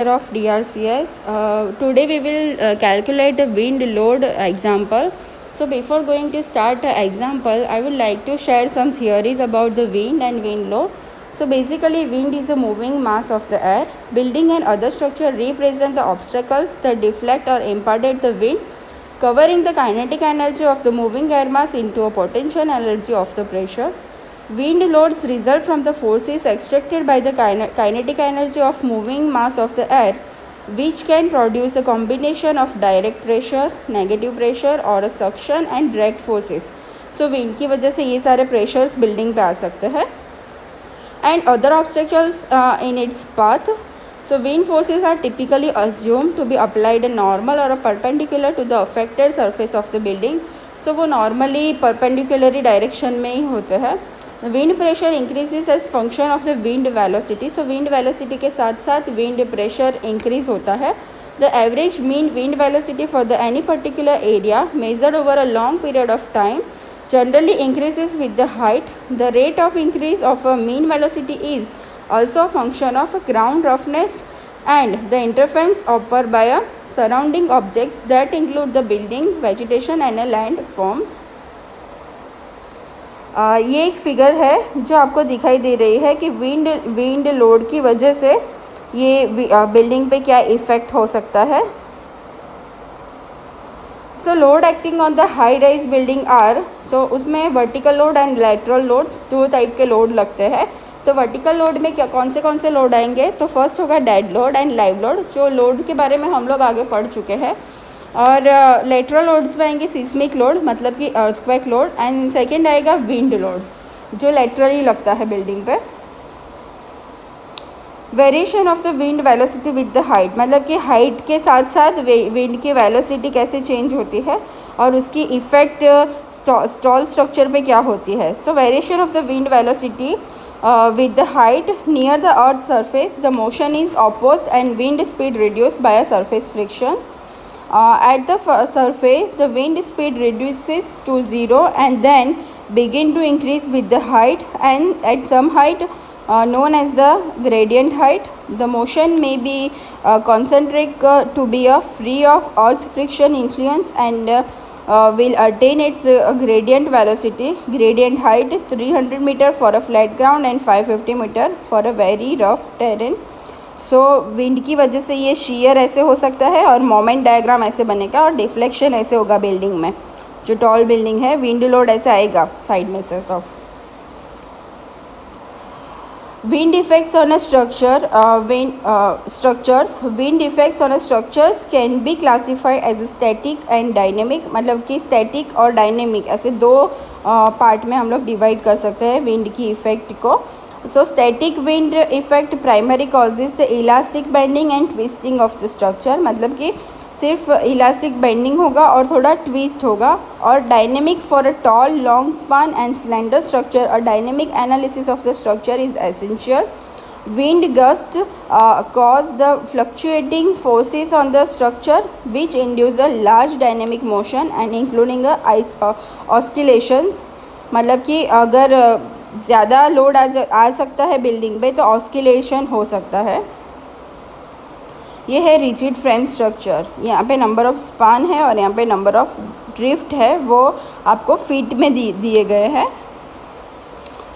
Of DRCS. Today we will calculate the wind load example. So before going to start the example, I would like to share some theories about the wind and wind load. So basically wind is a moving mass of the air. Building and other structure represent the obstacles that deflect or impede the wind, covering the kinetic energy of the moving air mass into a potential energy of the pressure. Wind loads result from the forces extracted by the kinetic energy of moving mass of the air, which can produce a combination of direct pressure, negative pressure और a suction and drag forces. So wind की वजह से ये सारे pressures building पे आ सकते हैं. And other obstacles in its path. So wind forces are typically assumed to be applied normal or perpendicular to the affected surface of the building. So वो normally perpendicular direction में ही होते हैं. Wind pressure increases as function of the wind velocity. So wind velocity के साथ साथ wind pressure increase होता है. The average mean wind velocity for the any particular area measured over a long period of time generally increases with the height. The rate of increase of a mean velocity is also function of ground roughness and the interference offer by a surrounding objects that include the building, vegetation and a land forms. ये एक figure है जो आपको दिखाई दे रही है कि wind load की वजह से ये बिल्डिंग पे क्या इफ़ेक्ट हो सकता है. So load acting on the high rise building are, so उसमें vertical load and lateral loads, दो टाइप के लोड लगते हैं. तो वर्टिकल लोड में क्या कौन से लोड आएंगे, तो फर्स्ट होगा dead load and live load, जो लोड के बारे में हम लोग आगे पढ़ चुके हैं. और लेटरल लोड्स में आएंगे सिस्मिक लोड, मतलब कि अर्थक्वेक लोड. एंड सेकंड आएगा विंड लोड जो लेटरली लगता है बिल्डिंग पे. Variation of the wind velocity with the height, मतलब कि हाइट के साथ साथ विंड की वेलोसिटी कैसे चेंज होती है और उसकी इफ़ेक्ट स्टॉल स्ट्रक्चर पे क्या होती है. सो variation of the wind velocity with the height near the earth's surface, the motion is opposed and wind speed reduced by a surface friction. At the surface, the wind speed reduces to 0 and then begin to increase with the height, and at some height known as the gradient height, the motion may be concentric to be free of earth's friction influence and will attain its gradient velocity. Gradient height 300 meter for a flat ground and 550 meter for a very rough terrain. So wind की वजह से ये shear ऐसे हो सकता है और moment diagram ऐसे बनेगा और डिफ्लेक्शन ऐसे होगा बिल्डिंग में. जो टॉल बिल्डिंग है विंड लोड ऐसे आएगा साइड में से. तो wind effects on a structure, wind effects on a structures can be classified as static and dynamic. मतलब कि static और dynamic ऐसे दो पार्ट में हम लोग डिवाइड कर सकते हैं विंड की इफ़ेक्ट को. So static wind effect primary causes the elastic bending and twisting of the structure, मतलब कि सिर्फ इलास्टिक बेंडिंग होगा और थोड़ा ट्विस्ट होगा. और dynamic for a tall, long span and slender structure, a dynamic analysis of the structure is essential. Wind gusts cause the fluctuating forces on the structure which induce a large dynamic motion and including oscillations. मतलब कि अगर ज़्यादा load आ सकता है building पे तो oscillation हो सकता है. ये है रिजिड फ्रेम स्ट्रक्चर. यहाँ पे नंबर ऑफ़ स्पान है और यहाँ पे नंबर ऑफ़ ड्रिफ्ट है, वो आपको फीट में दिए गए हैं.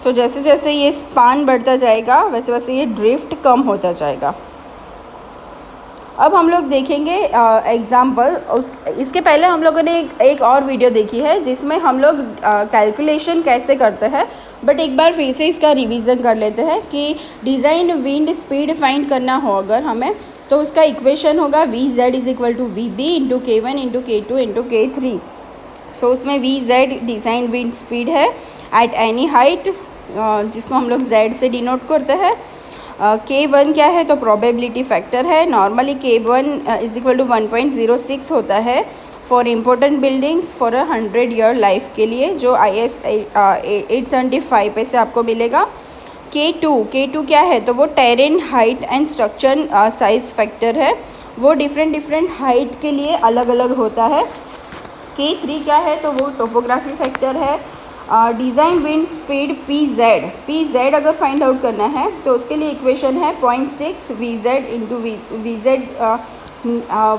सो जैसे जैसे ये स्पान बढ़ता जाएगा वैसे वैसे ये ड्रिफ्ट कम होता जाएगा. अब हम लोग देखेंगे एग्ज़ाम्पल. इसके पहले हम लोगों ने एक और वीडियो देखी है जिसमें हम लोग कैलकुलेशन कैसे करते हैं, बट एक बार फिर से इसका रिवीजन कर लेते हैं कि डिज़ाइन विंड स्पीड फाइंड करना हो अगर हमें, तो उसका इक्वेशन होगा VZ is equal to VB into K1 into K2 into K3. So उसमें VZ डिज़ाइन विंड स्पीड है एट एनी हाइट, जिसको हम लोग Z से डिनोट करते हैं. K1 क्या है, तो प्रोबेबिलिटी फैक्टर है. Normally K1 is equal to 1.06 होता है for important buildings for 100 year life के लिए, जो IS 875 पे से आपको मिलेगा. K2 क्या है, तो वो terrain height and structure size factor है, वो डिफरेंट हाइट के लिए अलग अलग होता है. K3 क्या है, तो वो टोपोग्राफी फैक्टर है. Design wind speed P Z अगर फाइंड आउट करना है तो उसके लिए इक्वेशन है 0.6 V Z into V Z,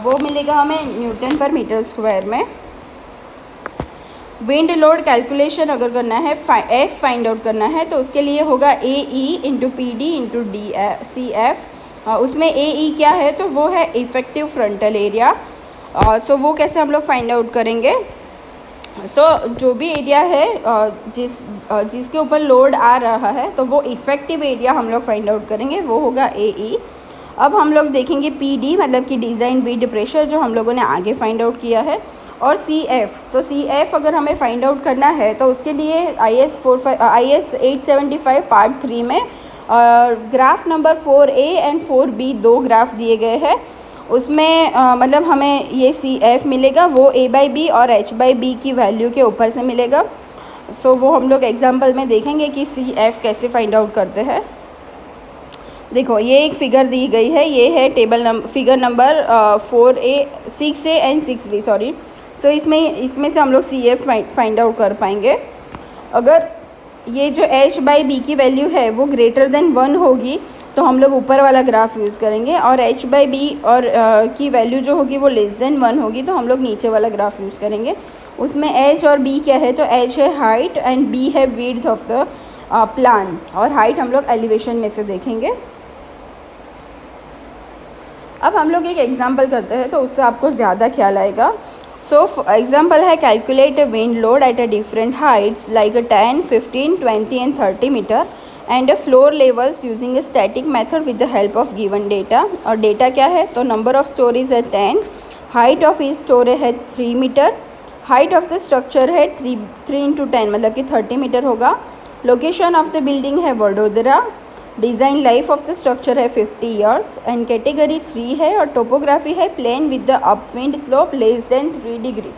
वो मिलेगा हमें न्यूटन पर मीटर स्क्वायर में। विंड लोड कैलकुलेशन अगर करना है एफ फाइंड आउट करना है तो उसके लिए होगा A E into P D into D C F. उसमें ए ई क्या है तो वो है इफ़ेक्टिव फ्रंटल एरिया। सो वो कैसे हम लोग फाइंड आउट करेंगे। जो भी एरिया है जिसके ऊपर लोड आ रहा है तो वो इफ़ेक्टिव एरिया हम लोग फाइंड आउट करेंगे, वो होगा ए ई। अब हम लोग देखेंगे पी डी मतलब कि डिज़ाइन विंड प्रेशर जो हम लोगों ने आगे फाइंड आउट किया है, और सी एफ़। तो सी एफ़ अगर हमें फाइंड आउट करना है तो उसके लिए IS 875 पार्ट 3 में graph number 4A and 4B दो ग्राफ दिए गए हैं। उसमें मतलब हमें ये सी एफ़ मिलेगा वो A/B और H/B की वैल्यू के ऊपर से मिलेगा। सो वो हम लोग एग्जाम्पल में देखेंगे कि सी एफ़ कैसे फाइंड आउट करते हैं। देखो ये एक फिगर दी गई है, ये है figure number 4A 6A and 6B sorry. So इसमें से हम लोग सी एफ फाइंड आउट कर पाएंगे। अगर ये जो H/B की वैल्यू है वो ग्रेटर देन 1 होगी तो हम लोग ऊपर वाला ग्राफ यूज़ करेंगे, और H/B और की वैल्यू जो होगी वो लेस देन 1 होगी तो हम लोग नीचे वाला ग्राफ यूज़ करेंगे। उसमें H और B क्या है तो H है हाइट एंड B है विड्थ ऑफ द प्लान, और हाइट हम लोग एलिवेशन में से देखेंगे। अब हम लोग एक एग्जांपल करते हैं तो उससे आपको ज़्यादा ख्याल आएगा। सो एग्जांपल है calculate a wind load at a different heights like 10, 15, 20 and 30 metre and floor levels using a static method with the help of given data. और डेटा क्या है तो नंबर ऑफ स्टोरीज है 10, हाइट ऑफ ईच स्टोरी है 3 metre, height of the structure है 3 into 10 मतलब कि 30 metre होगा। लोकेशन ऑफ द बिल्डिंग है Vadodara, design life of the structure है 50 ईयर्स एंड कैटेगरी 3 है, और टोपोग्राफी है plain with the upwind slope less than 3 degree.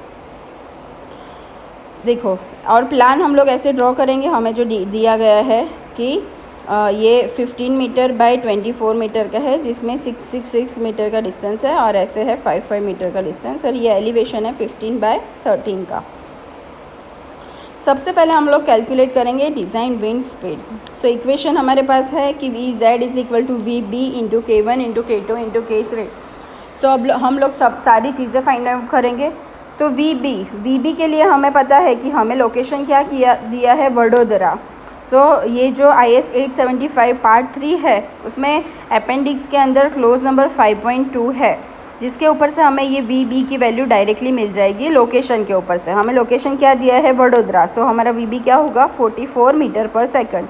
देखो और प्लान हम लोग ऐसे ड्रॉ करेंगे, हमें जो दिया गया है कि ये 15 मीटर बाय 24 मीटर का है जिसमें 666 मीटर का डिस्टेंस है, और ऐसे है 55 मीटर का डिस्टेंस, और ये एलिवेशन है 15 बाय 13 का। सबसे पहले हम लोग कैलकुलेट करेंगे design wind speed. So equation हमारे पास है कि VZ is equal to VB into K1 into K2 into K3। So अब हम लोग सारी चीज़ें फाइंड आउट करेंगे। तो VB के लिए हमें पता है कि हमें लोकेशन क्या दिया है वडोदरा। सो ये जो IS 875 पार्ट 3 है उसमें अपेंडिक्स के अंदर क्लोज नंबर 5.2 है, जिसके ऊपर से हमें ये VB की वैल्यू डायरेक्टली मिल जाएगी लोकेशन के ऊपर से। हमें लोकेशन क्या दिया है वडोदरा, सो हमारा VB क्या होगा 44 मीटर पर सेकंड।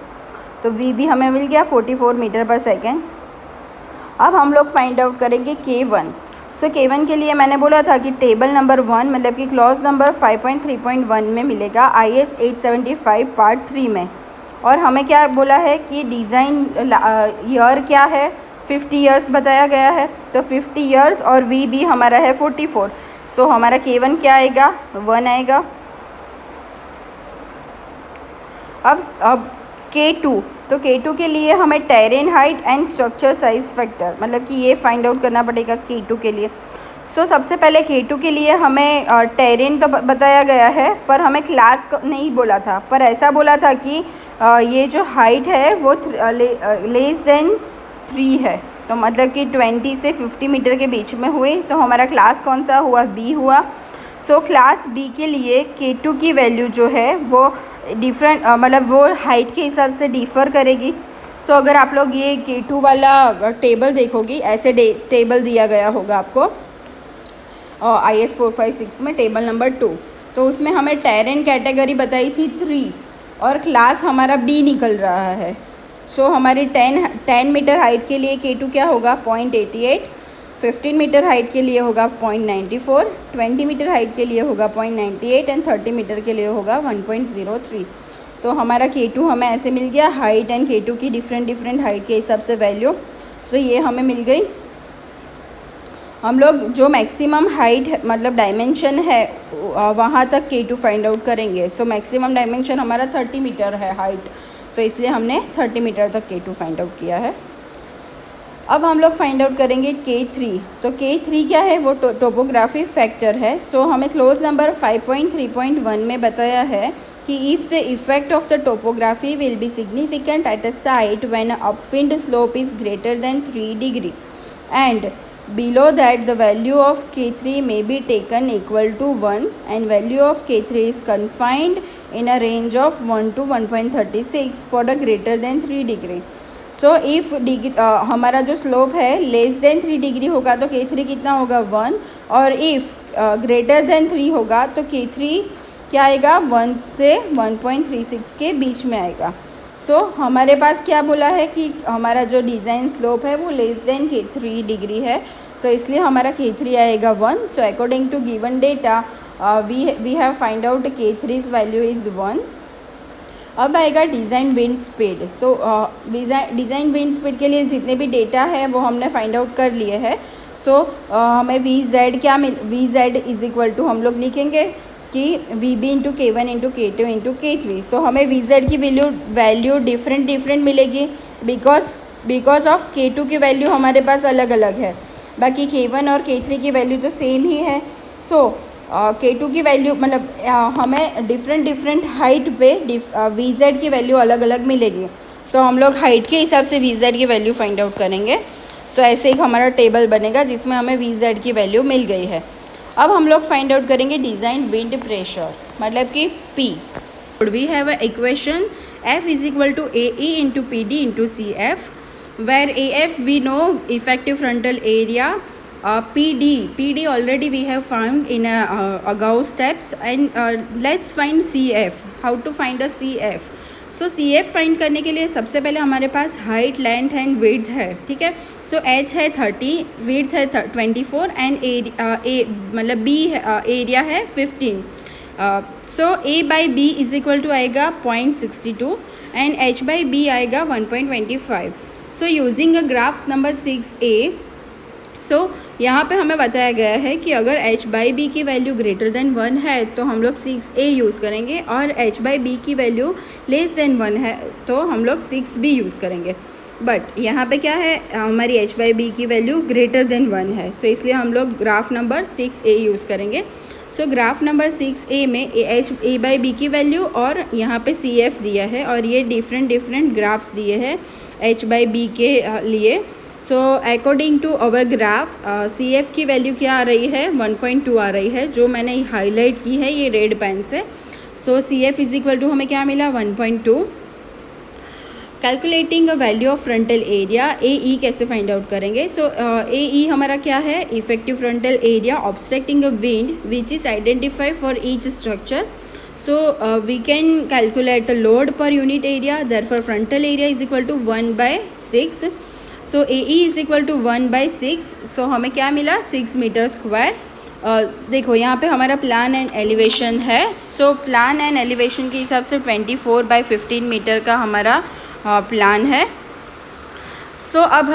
तो VB हमें मिल गया 44 मीटर पर सेकंड। अब हम लोग फाइंड आउट करेंगे K1। सो K1 के लिए मैंने बोला था कि टेबल नंबर 1 मतलब कि क्लॉज नंबर 5.3.1 में मिलेगा IS 875 पार्ट 3 में। और हमें क्या बोला है कि डिज़ाइन ईयर क्या है 50 ईयर्स बताया गया है, तो 50 ईयर्स और VB हमारा है 44। सो हमारा K1 क्या आएगा 1 आएगा। अब K2, तो K2 के लिए हमें terrain height and structure size factor मतलब कि ये फाइंड आउट करना पड़ेगा K2 के लिए। सो सबसे पहले K2 के लिए हमें टेरेन तो बताया गया है पर हमें क्लास नहीं बोला था, पर ऐसा बोला था कि ये जो हाइट है वो लेस देन 3 है, तो मतलब कि 20 से 50 मीटर के बीच में हुई, तो हमारा क्लास कौन सा हुआ B हुआ। सो क्लास B के लिए K2 की वैल्यू जो है वो डिफरेंट मतलब वो हाइट के हिसाब से डिफ़र करेगी। सो अगर आप लोग ये K2 वाला टेबल देखोगी, ऐसे टेबल दिया गया होगा आपको IS 456 में टेबल नंबर 2, तो उसमें हमें टेरेन कैटेगरी बताई थी 3 और क्लास हमारा B निकल रहा है। सो हमारी 10 मीटर हाइट के लिए K2 क्या होगा 0.88, 15 मीटर हाइट के लिए होगा 0.94, 20 मीटर हाइट के लिए होगा 0.98 एंड 30 मीटर के लिए होगा 1.03। सो हमारा K2 हमें ऐसे मिल गया, हाइट एंड K2 की डिफरेंट हाइट के हिसाब से वैल्यू। सो ये हमें मिल गई। हम लोग जो मैक्सिमम हाइट मतलब डायमेंशन है वहाँ तक K2 फाइंड आउट करेंगे। सो मैक्सिमम डायमेंशन हमारा 30 मीटर है हाइट, सो इसलिए हमने 30 मीटर तक K2 फाइंड आउट किया है। अब हम लोग फाइंड आउट करेंगे K3। तो K3 क्या है वो टोपोग्राफी फैक्टर है। सो हमें क्लोज नंबर 5.3.1 में बताया है कि if the effect of the topography will be significant at a site when upwind slope is greater than 3 degree and below that the value of K3 may be taken equal to 1 and value of K3 is confined in a range of 1 to 1.36 for the greater than 3 degree. So if हमारा जो slope है less than 3 degree होगा तो K3 कितना होगा 1 और if greater than 3 होगा तो K3 क्या आएगा 1 से 1.36 के बीच में आएगा. सो हमारे पास क्या बोला है कि हमारा जो डिज़ाइन स्लोप है वो लेस देन K3 डिग्री है. सो इसलिए हमारा K3 आएगा 1. So according to given data we have find out K3's value is 1. अब आएगा design wind speed. So design wind speed के लिए जितने भी डेटा है वो हमने फाइंड आउट कर लिए हैं. सो हमें VZ क्या VZ इज़ इक्वल टू हम लोग लिखेंगे कि VB into K1 into K2 into K3. सो हमें VZ की वैल्यू डिफरेंट मिलेगी बिकॉज ऑफ K2 की वैल्यू हमारे पास अलग अलग है. बाकी K1 और K3 की वैल्यू तो सेम ही है. सो K2 की वैल्यू मतलब हमें डिफरेंट हाइट पे VZ की वैल्यू अलग अलग मिलेगी. सो हम लोग हाइट के हिसाब से VZ की वैल्यू फाइंड आउट करेंगे. सो ऐसे एक हमारा टेबल बनेगा जिसमें हमें VZ की वैल्यू मिल गई है. अब हम लोग फाइंड आउट करेंगे डिज़ाइन विंड प्रेशर मतलब कि P. We have a equation F is equal to AE into PD into CF where AF we know effective frontal area. PD already we have found in a Gauss steps and let's find CF. How to find a CF? So CF find करने के लिए सबसे पहले हमारे पास height length and width है. ठीक है. सो H है 30, विड्थ है 24 एंड मतलब B एरिया है 15. So A by B is equal to आएगा 0.62 एंड H बाई B आएगा 1.25. So using a graph number 6A. So यहाँ पे हमें बताया गया है कि अगर H बाई बी की वैल्यू ग्रेटर देन 1 है तो हम लोग 6A यूज़ करेंगे और H बाई बी की वैल्यू लेस देन 1 है तो हम लोग 6B यूज़ करेंगे. बट यहाँ पे क्या है हमारी H बाई बी की वैल्यू ग्रेटर देन 1 है. सो इसलिए हम लोग ग्राफ नंबर 6A यूज़ करेंगे. सो ग्राफ नंबर 6A में A बाई बी की वैल्यू और यहाँ पे CF दिया है और ये डिफरेंट ग्राफ्स दिए हैं H बाई बी के लिए. So according to our graph CF की वैल्यू क्या आ रही है 1.2 आ रही है जो मैंने हाईलाइट की है ये रेड पेन से. So CF is equal to हमें क्या मिला 1.2. Calculating a value of frontal area AE कैसे फाइंड आउट करेंगे. सो AE हमारा क्या है effective frontal area obstructing a wind which is identify for each structure. So we can calculate load per unit area therefore frontal area is equal to 1/6. So AE is equal to 1/6. So हमें क्या मिला 6 metre square. देखो यहाँ पे हमारा plan and elevation है. So plan and elevation के हिसाब से 24/15 मीटर का हमारा प्लान है. सो अब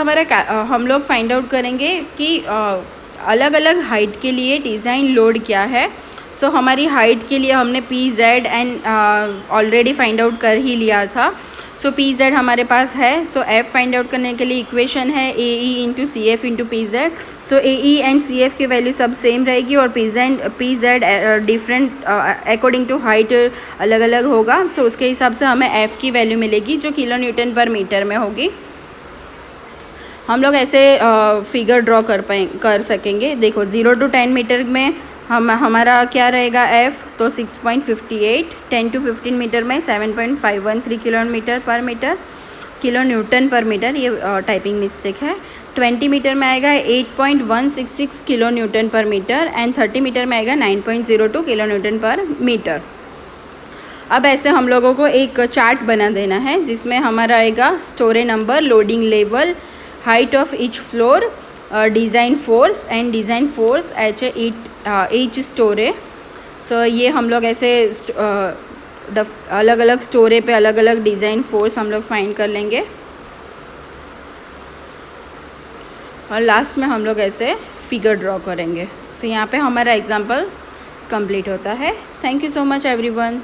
हम लोग फाइंड आउट करेंगे कि अलग अलग हाइट के लिए डिज़ाइन लोड क्या है. सो हमारी हाइट के लिए हमने PZ and already find out कर ही लिया था. सो PZ हमारे पास है. सो F फाइंड आउट करने के लिए इक्वेशन है AE into CF into PZ. So AE and CF की वैल्यू सब सेम रहेगी और PZ different according to height अलग अलग होगा. सो उसके हिसाब से हमें F की वैल्यू मिलेगी जो किलो न्यूटन पर मीटर में होगी. हम लोग ऐसे फिगर ड्रॉ कर सकेंगे. देखो 0 to 10 मीटर में हमारा क्या रहेगा F तो 6.58. 10 to 15 मीटर में 7.513 किलो न्यूटन पर मीटर. ये टाइपिंग मिस्टेक है. 20 मीटर में आएगा 8.166 किलो न्यूटन पर मीटर एंड 30 मीटर में आएगा 9.02 किलो न्यूटन पर मीटर. अब ऐसे हम लोगों को एक चार्ट बना देना है जिसमें हमारा आएगा storey number, loading level, height of each floor, design force and design force H each storey. So ये हम लोग ऐसे अलग अलग स्टोरे पे अलग अलग डिज़ाइन फोर्स हम लोग फाइंड कर लेंगे और लास्ट में हम लोग ऐसे फिगर ड्रॉ करेंगे. सो यहाँ पे हमारा एग्जाम्पल कंप्लीट होता है. Thank you so much everyone.